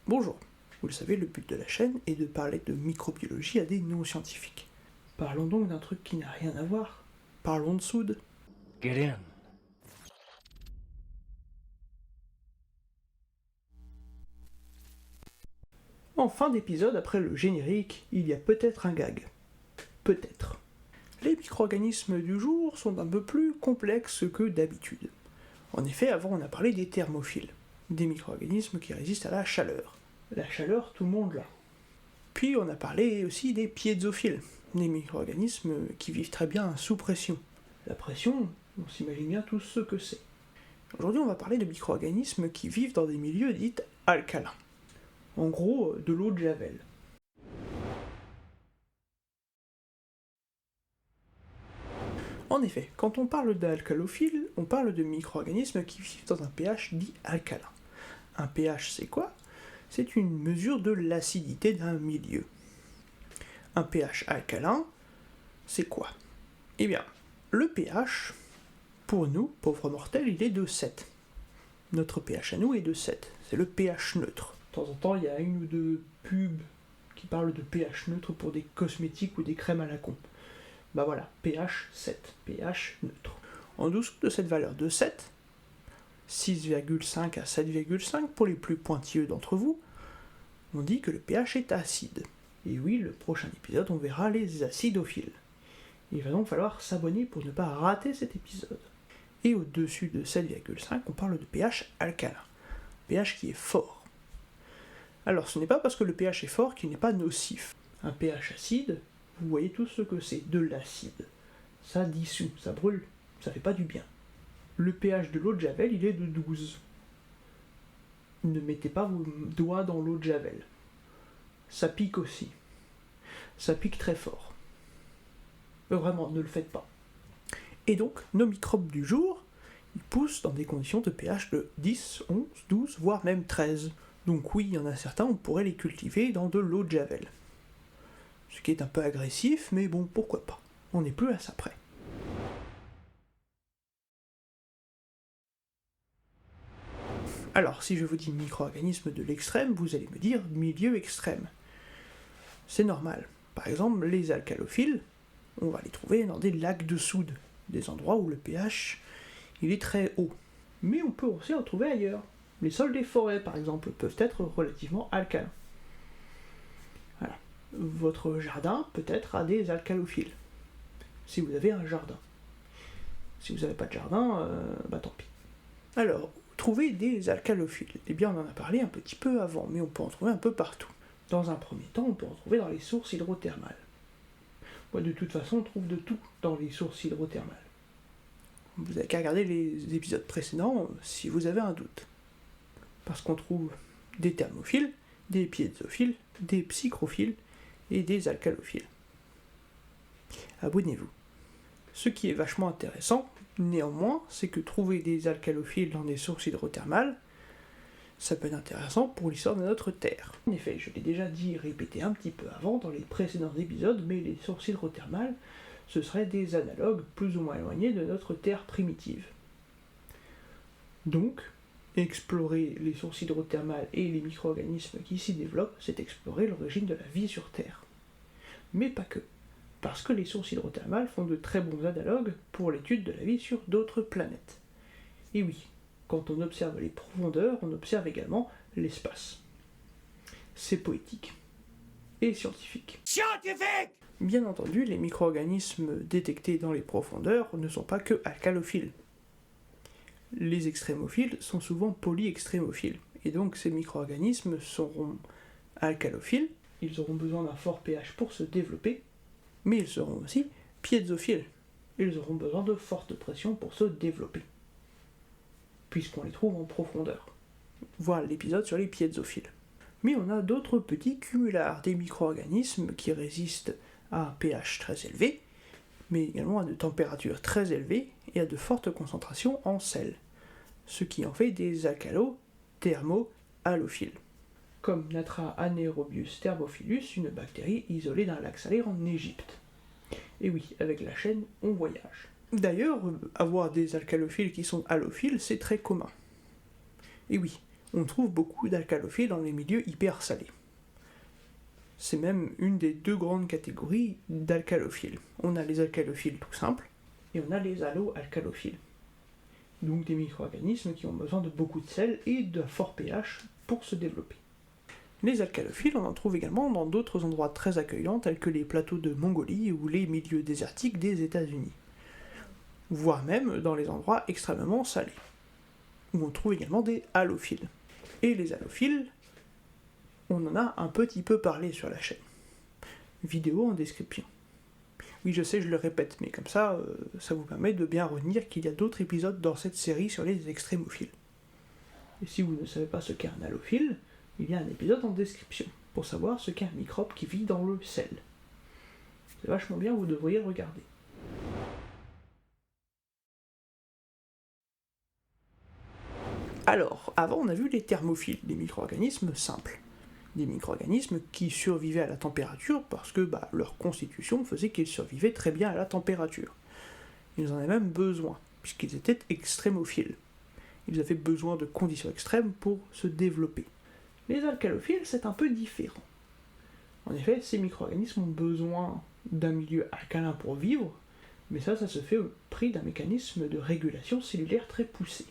Bonjour, vous le savez, le but de la chaîne est de parler de microbiologie à des non-scientifiques. Parlons donc d'un truc qui n'a rien à voir. Parlons de soude. Get in. En fin d'épisode, après le générique, il y a peut-être un gag. Peut-être. Les micro-organismes du jour sont un peu plus complexes que d'habitude. En effet, avant on a parlé des thermophiles, des micro-organismes qui résistent à la chaleur. La chaleur, tout le monde l'a. Puis on a parlé aussi des piézophiles, des micro-organismes qui vivent très bien sous pression. La pression, on s'imagine bien tous ce que c'est. Aujourd'hui, on va parler de micro-organismes qui vivent dans des milieux dits alcalins. En gros, de l'eau de Javel. En effet, quand on parle d'alcalophiles, on parle de micro-organismes qui vivent dans un pH dit alcalin. Un pH, c'est quoi ? C'est une mesure de l'acidité d'un milieu. Un pH alcalin, c'est quoi ? Eh bien, le pH, pour nous, pauvres mortels, il est de 7. Notre pH à nous est de 7. C'est le pH neutre. De temps en temps, il y a une ou deux pubs qui parlent de pH neutre pour des cosmétiques ou des crèmes à la con. Bah voilà, pH 7, pH neutre. En dessous de cette valeur de 7, 6,5 à 7,5 pour les plus pointilleux d'entre vous, on dit que le pH est acide. Et oui, le prochain épisode, on verra les acidophiles. Il va donc falloir s'abonner pour ne pas rater cet épisode. Et au-dessus de 7,5, on parle de pH alcalin. pH qui est fort. Alors, ce n'est pas parce que le pH est fort qu'il n'est pas nocif. Un pH acide, vous voyez tous ce que c'est, de l'acide. Ça dissout, ça brûle, ça fait pas du bien. Le pH de l'eau de Javel, il est de 12. Ne mettez pas vos doigts dans l'eau de Javel. Ça pique aussi. Ça pique très fort. Vraiment, ne le faites pas. Et donc, nos microbes du jour, ils poussent dans des conditions de pH de 10, 11, 12, voire même 13. Donc oui, il y en a certains, on pourrait les cultiver dans de l'eau de Javel. Ce qui est un peu agressif, mais bon, pourquoi pas. On n'est plus à ça près. Alors, si je vous dis micro-organisme de l'extrême, vous allez me dire milieu extrême. C'est normal. Par exemple, les alcalophiles, on va les trouver dans des lacs de soude, des endroits où le pH il est très haut. Mais on peut aussi en trouver ailleurs. Les sols des forêts, par exemple, peuvent être relativement alcalins. Voilà. Votre jardin peut-être a des alcalophiles, si vous avez un jardin. Si vous n'avez pas de jardin, bah tant pis. Alors, trouver des alcalophiles. Eh bien, on en a parlé un petit peu avant, mais on peut en trouver un peu partout. Dans un premier temps, on peut en trouver dans les sources hydrothermales. Moi, de toute façon, on trouve de tout dans les sources hydrothermales. Vous n'avez qu'à regarder les épisodes précédents si vous avez un doute. Parce qu'on trouve des thermophiles, des piézophiles, des psychrophiles et des alcalophiles. Abonnez-vous. Ce qui est vachement intéressant, néanmoins, c'est que trouver des alcalophiles dans des sources hydrothermales, ça peut être intéressant pour l'histoire de notre Terre. En effet, je l'ai déjà dit et répété un petit peu avant dans les précédents épisodes, mais les sources hydrothermales, ce seraient des analogues plus ou moins éloignés de notre Terre primitive. Donc, explorer les sources hydrothermales et les micro-organismes qui s'y développent, c'est explorer l'origine de la vie sur Terre. Mais pas que. Parce que les sources hydrothermales font de très bons analogues pour l'étude de la vie sur d'autres planètes. Et oui, quand on observe les profondeurs, on observe également l'espace. C'est poétique. Et scientifique. Scientifique! Bien entendu, les micro-organismes détectés dans les profondeurs ne sont pas que alcalophiles. Les extrémophiles sont souvent polyextrémophiles, et donc ces micro-organismes seront alcalophiles, ils auront besoin d'un fort pH pour se développer, mais ils seront aussi piézophiles, ils auront besoin de forte pression pour se développer, puisqu'on les trouve en profondeur. Voilà l'épisode sur les piézophiles. Mais on a d'autres petits cumulards, des micro-organismes qui résistent à un pH très élevé, mais également à de températures très élevées et à de fortes concentrations en sel, ce qui en fait des alcalo-thermo-halophiles, comme Natra anaerobius thermophilus, une bactérie isolée d'un lac salé en Égypte. Et oui, avec la chaîne, on voyage. D'ailleurs, avoir des alcalophiles qui sont halophiles, c'est très commun. Et oui, on trouve beaucoup d'alcalophiles dans les milieux hyper salés. C'est même une des deux grandes catégories d'alcalophiles. On a les alcalophiles tout simples, et on a les allo-alcalophiles. Donc des micro-organismes qui ont besoin de beaucoup de sel et d'un fort pH pour se développer. Les alcalophiles, on en trouve également dans d'autres endroits très accueillants tels que les plateaux de Mongolie ou les milieux désertiques des États-Unis, voire même dans les endroits extrêmement salés, où on trouve également des halophiles. Et les halophiles, on en a un petit peu parlé sur la chaîne. Vidéo en description. Oui, je sais, je le répète, mais comme ça, ça vous permet de bien retenir qu'il y a d'autres épisodes dans cette série sur les extrémophiles. Et si vous ne savez pas ce qu'est un halophile, il y a un épisode en description, pour savoir ce qu'est un microbe qui vit dans le sel. C'est vachement bien, vous devriez le regarder. Alors, avant on a vu les thermophiles, des micro-organismes simples. Des micro-organismes qui survivaient à la température parce que leur constitution faisait qu'ils survivaient très bien à la température. Ils en avaient même besoin, puisqu'ils étaient extrémophiles. Ils avaient besoin de conditions extrêmes pour se développer. Les alcalophiles, c'est un peu différent. En effet, ces micro-organismes ont besoin d'un milieu alcalin pour vivre, mais ça se fait au prix d'un mécanisme de régulation cellulaire très poussé,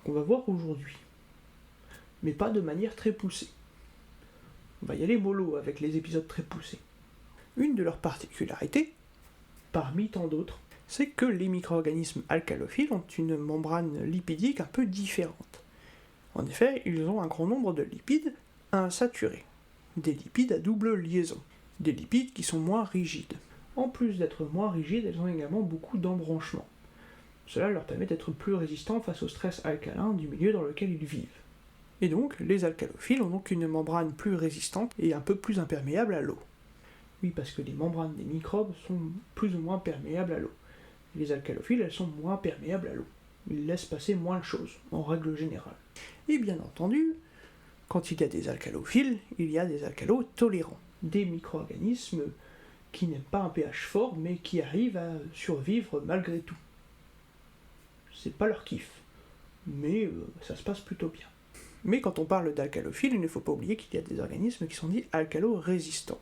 qu'on va voir aujourd'hui. Mais pas de manière très poussée. On va y aller mollo avec les épisodes très poussés. Une de leurs particularités, parmi tant d'autres, c'est que les micro-organismes alcalophiles ont une membrane lipidique un peu différente. En effet, ils ont un grand nombre de lipides insaturés, des lipides à double liaison, des lipides qui sont moins rigides. En plus d'être moins rigides, elles ont également beaucoup d'embranchements. Cela leur permet d'être plus résistants face au stress alcalin du milieu dans lequel ils vivent. Et donc, les alcalophiles ont donc une membrane plus résistante et un peu plus imperméable à l'eau. Oui, parce que les membranes des microbes sont plus ou moins perméables à l'eau. Les alcalophiles, elles sont moins perméables à l'eau. Ils laissent passer moins de choses, en règle générale. Et bien entendu, quand il y a des alcalophiles, il y a des alcalotolérants. Des micro-organismes qui n'aiment pas un pH fort, mais qui arrivent à survivre malgré tout. C'est pas leur kiff, mais ça se passe plutôt bien. Mais quand on parle d'alcalophiles, il ne faut pas oublier qu'il y a des organismes qui sont dits alcalo-résistants.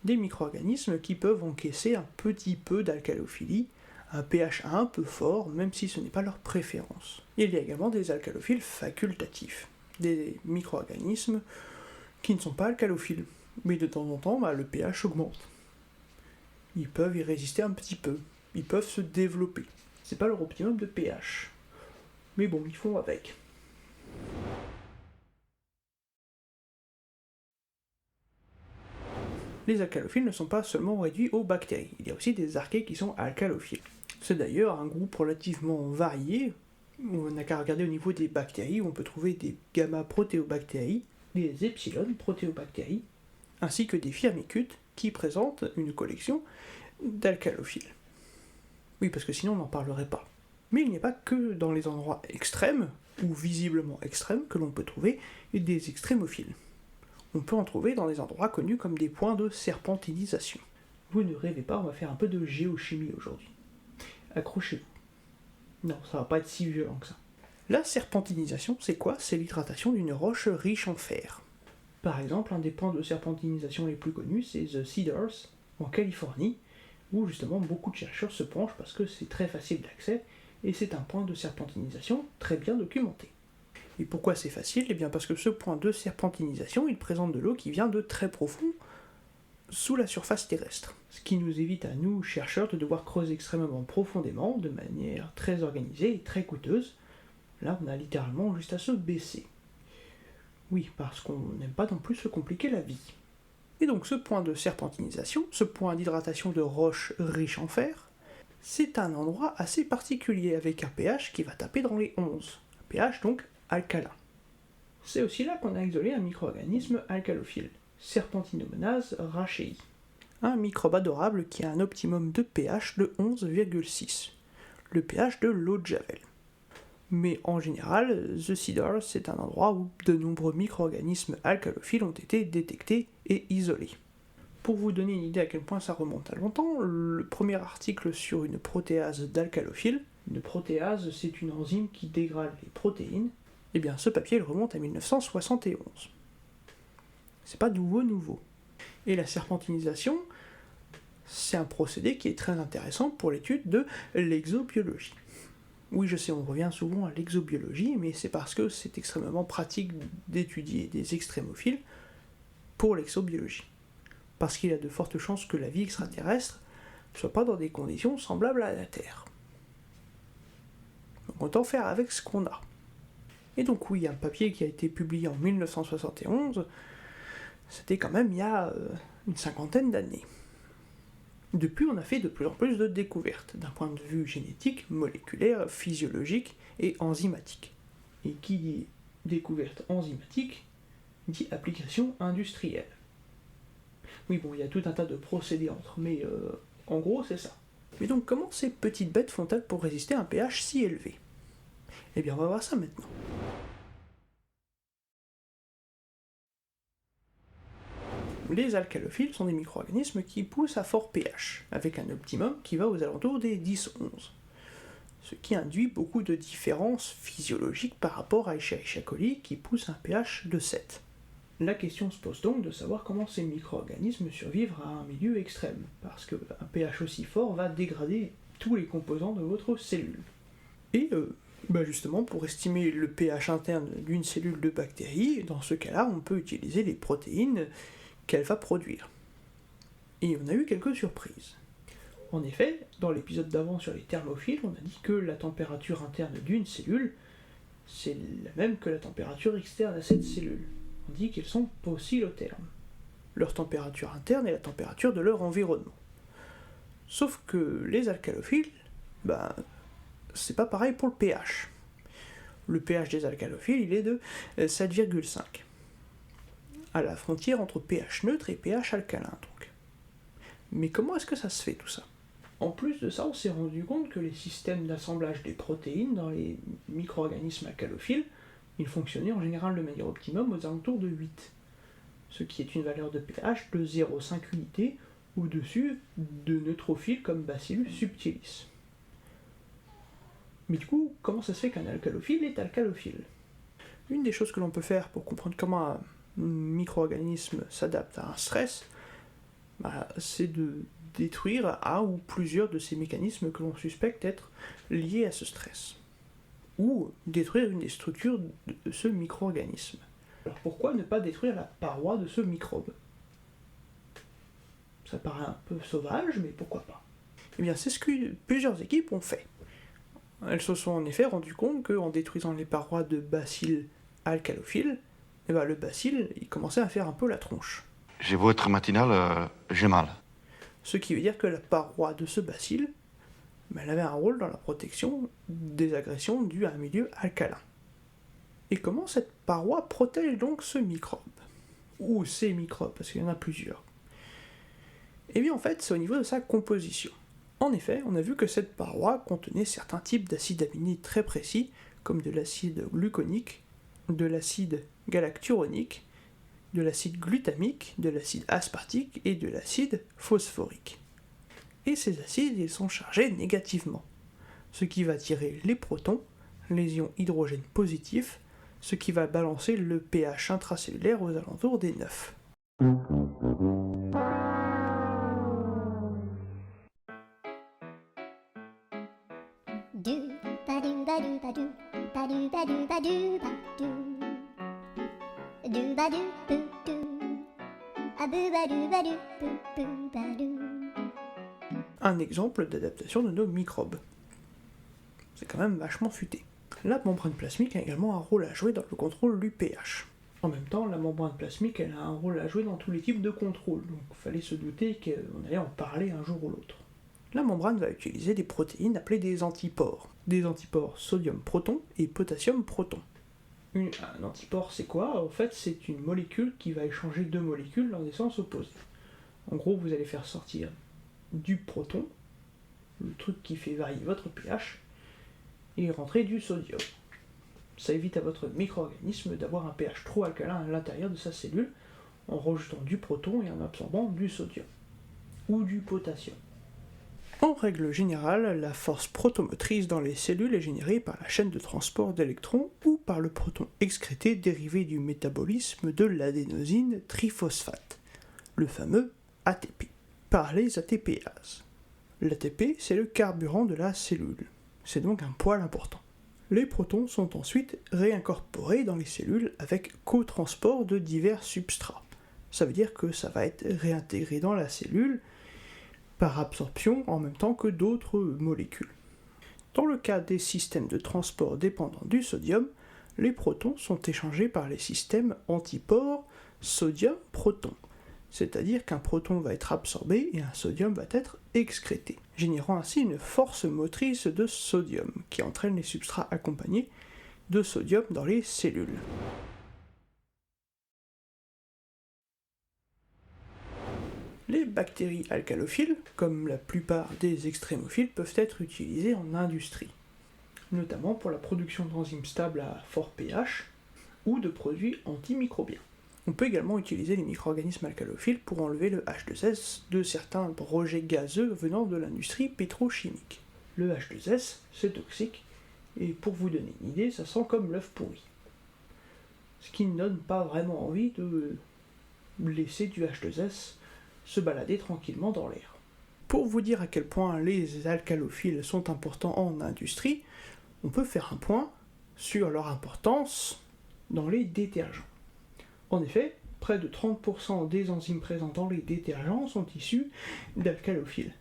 Des micro-organismes qui peuvent encaisser un petit peu d'alcalophilie, un pH un peu fort, même si ce n'est pas leur préférence. Il y a également des alcalophiles facultatifs, des micro-organismes qui ne sont pas alcalophiles, mais de temps en temps, le pH augmente. Ils peuvent y résister un petit peu, ils peuvent se développer. C'est pas leur optimum de pH. Mais bon, ils font avec. Les alcalophiles ne sont pas seulement réduits aux bactéries, il y a aussi des archées qui sont alcalophiles. C'est d'ailleurs un groupe relativement varié, où on n'a qu'à regarder au niveau des bactéries, où on peut trouver des gamma-protéobactéries, des epsilon-protéobactéries, ainsi que des firmicutes qui présentent une collection d'alcalophiles. Oui, parce que sinon on n'en parlerait pas. Mais il n'y a pas que dans les endroits extrêmes, ou visiblement extrêmes, que l'on peut trouver des extrémophiles. On peut en trouver dans des endroits connus comme des points de serpentinisation. Vous ne rêvez pas, on va faire un peu de géochimie aujourd'hui. Accrochez-vous. Non, ça va pas être si violent que ça. La serpentinisation, c'est quoi? C'est l'hydratation d'une roche riche en fer. Par exemple, un des points de serpentinisation les plus connus, c'est The Cedars, en Californie, où justement beaucoup de chercheurs se penchent parce que c'est très facile d'accès, et c'est un point de serpentinisation très bien documenté. Et pourquoi c'est facile? Eh bien parce que ce point de serpentinisation, il présente de l'eau qui vient de très profond, sous la surface terrestre. Ce qui nous évite à nous, chercheurs, de devoir creuser extrêmement profondément, de manière très organisée et très coûteuse. Là, on a littéralement juste à se baisser. Oui, parce qu'on n'aime pas non plus se compliquer la vie. Et donc ce point de serpentinisation, ce point d'hydratation de roches riches en fer, c'est un endroit assez particulier avec un pH qui va taper dans les 11. Un pH donc alcalin. C'est aussi là qu'on a isolé un micro-organisme alcalophile, Serpentinomonas rachei. Un microbe adorable qui a un optimum de pH de 11,6, le pH de l'eau de Javel. Mais en général, The Cedars, c'est un endroit où de nombreux micro-organismes alcalophiles ont été détectés et isolés. Pour vous donner une idée à quel point ça remonte à longtemps, le premier article sur une protéase d'alcalophile, une protéase c'est une enzyme qui dégrade les protéines, Eh bien, ce papier il remonte à 1971. C'est pas nouveau. Et la serpentinisation, c'est un procédé qui est très intéressant pour l'étude de l'exobiologie. Oui, je sais, on revient souvent à l'exobiologie, mais c'est parce que c'est extrêmement pratique d'étudier des extrémophiles pour l'exobiologie. Parce qu'il y a de fortes chances que la vie extraterrestre ne soit pas dans des conditions semblables à la Terre. Donc autant faire avec ce qu'on a. Et donc oui, un papier qui a été publié en 1971, c'était quand même il y a une cinquantaine d'années. Depuis, on a fait de plus en plus de découvertes, d'un point de vue génétique, moléculaire, physiologique et enzymatique. Et qui dit découverte enzymatique, dit application industrielle. Oui, bon, il y a tout un tas de procédés entre, mais en gros, c'est ça. Mais donc, comment ces petites bêtes font-elles pour résister à un pH si élevé? Eh bien, on va voir ça maintenant. Les alcalophiles sont des micro-organismes qui poussent à fort pH, avec un optimum qui va aux alentours des 10-11, ce qui induit beaucoup de différences physiologiques par rapport à Escherichia coli qui pousse un pH de 7. La question se pose donc de savoir comment ces micro-organismes survivent à un milieu extrême, parce qu'un pH aussi fort va dégrader tous les composants de votre cellule. Et justement, pour estimer le pH interne d'une cellule de bactéries, dans ce cas-là, on peut utiliser les protéines qu'elle va produire. Et on a eu quelques surprises. En effet, dans l'épisode d'avant sur les thermophiles, on a dit que la température interne d'une cellule, c'est la même que la température externe à cette cellule. On dit qu'ils sont oscillothermes. Leur température interne est la température de leur environnement. Sauf que les alcalophiles, c'est pas pareil pour le pH. Le pH des alcalophiles, il est de 7,5. À la frontière entre pH neutre et pH alcalin, donc. Mais comment est-ce que ça se fait tout ça? En plus de ça, on s'est rendu compte que les systèmes d'assemblage des protéines dans les micro-organismes alcalophiles, ils fonctionnaient en général de manière optimum aux alentours de 8, ce qui est une valeur de pH de 0,5 unités au-dessus de neutrophiles comme Bacillus subtilis. Mais du coup, comment ça se fait qu'un alcalophile est alcalophile? Une des choses que l'on peut faire pour comprendre comment un micro-organisme s'adapte à un stress, c'est de détruire un ou plusieurs de ces mécanismes que l'on suspecte être liés à ce stress. Ou détruire une des structures de ce micro-organisme. Alors pourquoi ne pas détruire la paroi de ce microbe? Ça paraît un peu sauvage, mais pourquoi pas? Eh bien, c'est ce que plusieurs équipes ont fait. Elles se sont en effet rendues compte qu'en détruisant les parois de bacilles alcalophiles, le bacille, il commençait à faire un peu la tronche. J'ai beau être matinal, j'ai mal. Ce qui veut dire que la paroi de ce bacille, elle avait un rôle dans la protection des agressions dues à un milieu alcalin. Et comment cette paroi protège donc ce microbe? Ou ces microbes, parce qu'il y en a plusieurs. Eh bien en fait, c'est au niveau de sa composition. En effet, on a vu que cette paroi contenait certains types d'acides aminés très précis, comme de l'acide gluconique, de l'acide galacturonique, de l'acide glutamique, de l'acide aspartique et de l'acide phosphorique. Et ces acides, ils sont chargés négativement, ce qui va tirer les protons, les ions hydrogène positifs, ce qui va balancer le pH intracellulaire aux alentours des 9. Un exemple d'adaptation de nos microbes. C'est quand même vachement futé. La membrane plasmique a également un rôle à jouer dans le contrôle du pH. En même temps, la membrane plasmique, elle a un rôle à jouer dans tous les types de contrôle, donc il fallait se douter qu'on allait en parler un jour ou l'autre. La membrane va utiliser des protéines appelées des antipores. Des antipores sodium-proton et potassium-proton. Un antipore, c'est quoi? En fait, c'est une molécule qui va échanger deux molécules dans des sens opposés. En gros, vous allez faire sortir du proton, le truc qui fait varier votre pH, et rentrer du sodium. Ça évite à votre micro-organisme d'avoir un pH trop alcalin à l'intérieur de sa cellule en rejetant du proton et en absorbant du sodium ou du potassium. En règle générale, la force protomotrice dans les cellules est générée par la chaîne de transport d'électrons ou par le proton excrété dérivé du métabolisme de l'adénosine triphosphate, le fameux ATP, par les ATPases. L'ATP, c'est le carburant de la cellule. C'est donc un poil important. Les protons sont ensuite réincorporés dans les cellules avec cotransport de divers substrats. Ça veut dire que ça va être réintégré dans la cellule par absorption en même temps que d'autres molécules. Dans le cas des systèmes de transport dépendants du sodium, les protons sont échangés par les systèmes antipores sodium-proton, c'est-à-dire qu'un proton va être absorbé et un sodium va être excrété, générant ainsi une force motrice de sodium qui entraîne les substrats accompagnés de sodium dans les cellules. Les bactéries alcalophiles, comme la plupart des extrémophiles, peuvent être utilisées en industrie, notamment pour la production d'enzymes stables à fort pH ou de produits antimicrobiens. On peut également utiliser les micro-organismes alcalophiles pour enlever le H2S de certains rejets gazeux venant de l'industrie pétrochimique. Le H2S, c'est toxique, et pour vous donner une idée, ça sent comme l'œuf pourri. Ce qui ne donne pas vraiment envie de laisser du H2S se balader tranquillement dans l'air. Pour vous dire à quel point les alcalophiles sont importants en industrie, on peut faire un point sur leur importance dans les détergents. En effet, près de 30% des enzymes présentes dans les détergents sont issues d'alcalophiles.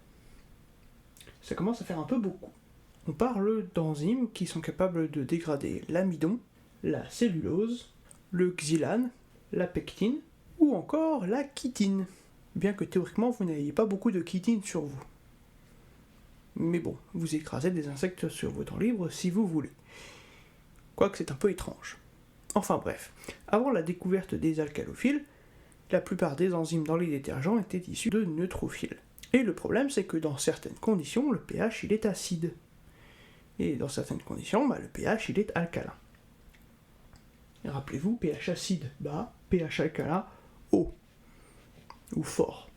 Ça commence à faire un peu beaucoup. On parle d'enzymes qui sont capables de dégrader l'amidon, la cellulose, le xylane, la pectine ou encore la chitine. Bien que théoriquement vous n'ayez pas beaucoup de chitine sur vous. Mais bon, vous écrasez des insectes sur vos temps libres si vous voulez. Quoique c'est un peu étrange. Enfin bref, avant la découverte des alcalophiles, la plupart des enzymes dans les détergents étaient issues de neutrophiles. Et le problème c'est que dans certaines conditions, le pH il est acide. Et dans certaines conditions, le pH il est alcalin. Et rappelez-vous, pH acide bas, pH alcalin haut. Ou fort.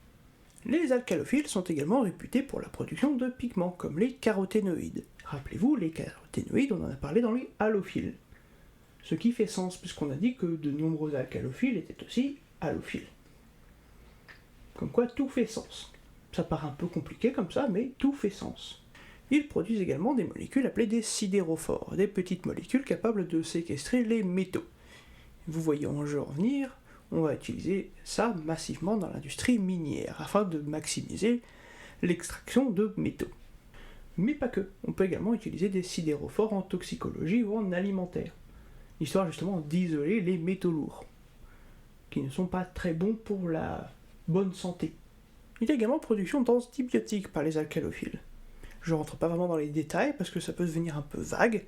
Les alcalophiles sont également réputés pour la production de pigments, comme les caroténoïdes. Rappelez-vous, les caroténoïdes, on en a parlé dans les halophiles. Ce qui fait sens, puisqu'on a dit que de nombreux alcalophiles étaient aussi halophiles. Comme quoi, tout fait sens. Ça paraît un peu compliqué comme ça, mais tout fait sens. Ils produisent également des molécules appelées des sidérophores, des petites molécules capables de séquestrer les métaux. Vous voyez en jeu en venir, on va utiliser ça massivement dans l'industrie minière, afin de maximiser l'extraction de métaux. Mais pas que, on peut également utiliser des sidérophores en toxicologie ou en alimentaire, histoire justement d'isoler les métaux lourds, qui ne sont pas très bons pour la bonne santé. Il y a également production d'antibiotiques par les alcalophiles. Je ne rentre pas vraiment dans les détails parce que ça peut devenir un peu vague,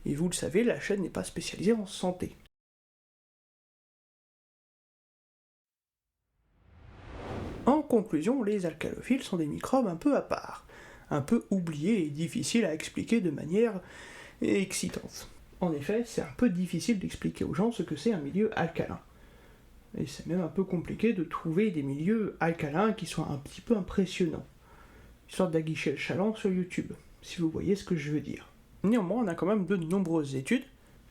et vous le savez, la chaîne n'est pas spécialisée en santé. En conclusion, les alcalophiles sont des microbes un peu à part, un peu oubliés et difficiles à expliquer de manière excitante. En effet, c'est un peu difficile d'expliquer aux gens ce que c'est un milieu alcalin. Et c'est même un peu compliqué de trouver des milieux alcalins qui soient un petit peu impressionnants. Une sorte d'aguichet le chaland sur YouTube, si vous voyez ce que je veux dire. Néanmoins, on a quand même de nombreuses études,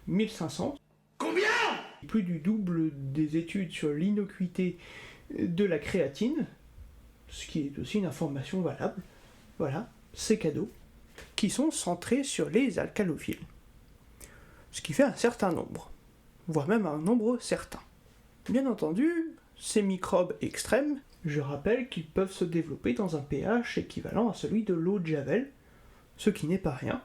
1500. Combien? Plus du double des études sur l'innocuité de la créatine, ce qui est aussi une information valable, voilà, c'est cadeau, qui sont centrées sur les alcalophiles. Ce qui fait un certain nombre, voire même un nombre certain. Bien entendu, ces microbes extrêmes, je rappelle qu'ils peuvent se développer dans un pH équivalent à celui de l'eau de Javel, ce qui n'est pas rien,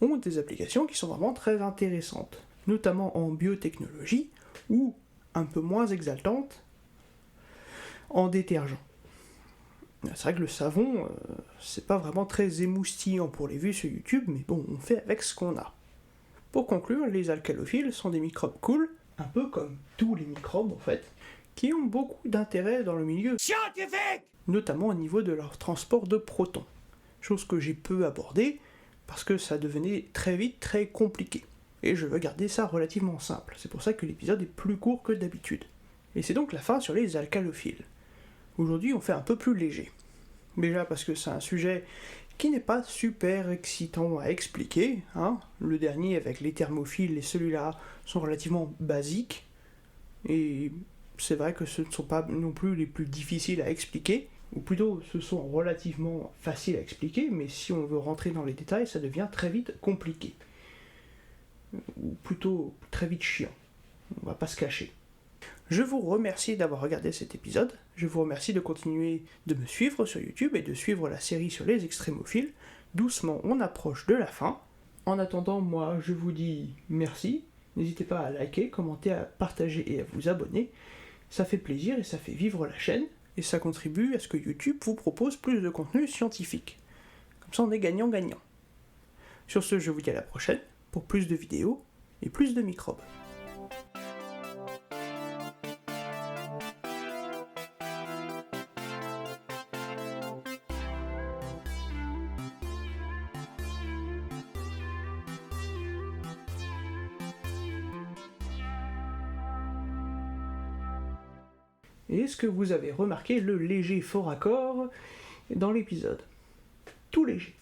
ont des applications qui sont vraiment très intéressantes, notamment en biotechnologie, ou, un peu moins exaltantes, en détergent. C'est vrai que le savon, c'est pas vraiment très émoustillant pour les vues sur YouTube, mais bon, on fait avec ce qu'on a. Pour conclure, les alcalophiles sont des microbes cool, un peu comme tous les microbes en fait, qui ont beaucoup d'intérêt dans le milieu Scientifique! Notamment au niveau de leur transport de protons. Chose que j'ai peu abordée, parce que ça devenait très vite très compliqué. Et je veux garder ça relativement simple, c'est pour ça que l'épisode est plus court que d'habitude. Et c'est donc la fin sur les alcalophiles. Aujourd'hui, on fait un peu plus léger. Déjà parce que c'est un sujet qui n'est pas super excitant à expliquer, hein. Le dernier avec les thermophiles et celui-là sont relativement basiques, et c'est vrai que ce ne sont pas non plus les plus difficiles à expliquer, ou plutôt ce sont relativement faciles à expliquer, mais si on veut rentrer dans les détails, ça devient très vite compliqué. Ou plutôt très vite chiant, on va pas se cacher. Je vous remercie d'avoir regardé cet épisode, je vous remercie de continuer de me suivre sur YouTube et de suivre la série sur les extrémophiles. Doucement, on approche de la fin. En attendant, moi, je vous dis merci. N'hésitez pas à liker, commenter, à partager et à vous abonner. Ça fait plaisir et ça fait vivre la chaîne, et ça contribue à ce que YouTube vous propose plus de contenu scientifique. Comme ça, on est gagnant-gagnant. Sur ce, je vous dis à la prochaine, pour plus de vidéos et plus de microbes. Et est-ce que vous avez remarqué le léger faux raccord dans l'épisode? Tout léger.